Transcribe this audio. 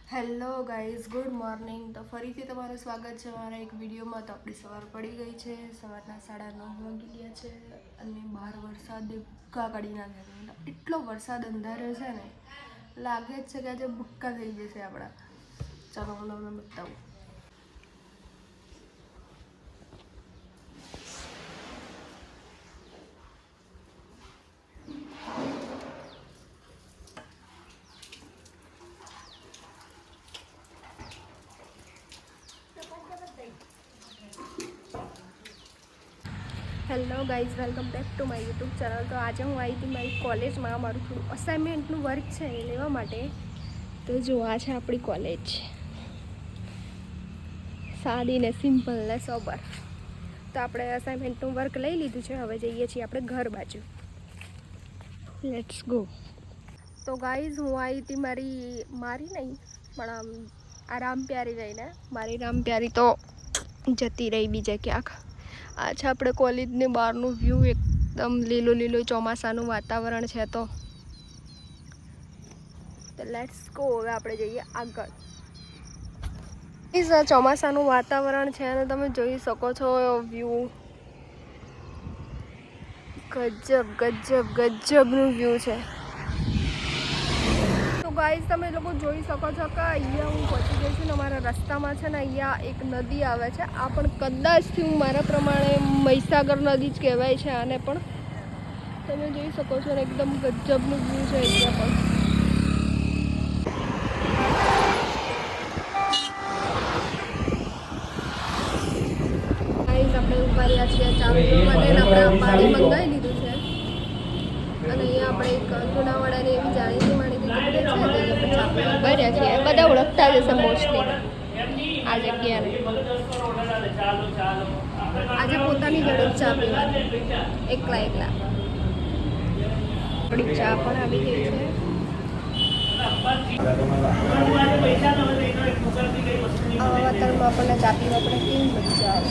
Hello guys, good morning. તો ફરીથી તમારું સ્વાગત છે મારા એક વિડીયોમાં. તો આપણી સવાર પડી ગઈ છે, સવારના 9:30 વાગી ગયા છે અને બહાર વરસાદ ભૂક્કા કાઢી નાખ્યા છે. એટલો વરસાદ અંધાર્યો છે ને, લાગે જ છે કે આજે ભૂક્કા થઈ જશે આપણા. ચાલો હું તમને બતાવું. Hello guys, welcome back to my YouTube channel. તો આજે હું આવી હતી મારી કોલેજમાં. મારું થોડું અસાઇનમેન્ટનું વર્ક છે એ લેવા માટે. તો જો આ છે આપણી કોલેજ, સાદી ને સિમ્પલ ને સોબર. તો આપણે અસાઇનમેન્ટનું વર્ક લઈ લીધું છે, હવે જઈએ છીએ આપણે ઘર બાજુ. Let's go. તો ગાઈઝ, હું આવી હતી મારી નહીં પણ આ રામપ્યારી જઈને. મારી રામપ્યારી તો જતી રહી બીજે ક્યાંક. આ છે આપણે કોલેજની બહારનું વ્યૂ. એકદમ લીલું લીલું ચોમાસાનું વાતાવરણ છે. તો લેટ્સ ગો. હવે આપણે જઈએ આગળ. આ ચોમાસાનું વાતાવરણ છે અને તમે જોઈ શકો છો વ્યૂ. ગજબ ગજબ ગજબનું વ્યૂ છે. તો ગાઈઝ, તમે લોકો જોઈ શકો છો કે અહીંયા હું પહોંચી ગઈ છું ને અમારા રસ્તામાં છે ને અહીંયા એક નદી આવે છે. આ પણ કદાચથી મારા પ્રમાણે મહીસાગર નદી જ કહેવાય છે આને. પણ તમે જોઈ શકો છો ને એકદમ ગજબનું વ્યૂ છે અહીંયા પણ. ગાઈઝ, આપણે ઉભા રહ્યા છીએ ચા પીવા માટે. આપણે પાણી મંગાવી લીધું છે અને અહીંયા આપણે એક લુણાવાડાની એવી જાણીતી માણીતી જગ્યા છે ત્યાં આપણે ચા પીવા ઉભા રહ્યા છીએ. બધા ઓળખતા જ હશે મોસ્ટલી આ જગ્યાને. આજે પોતાની જોડે ચા પીવાની, એકલા એકલા. થોડી ચા પણ આવી ગઈ છે. આવા વાતાવરણમાં આપણને ચા પીવા આપણે કેવી મજા આવે.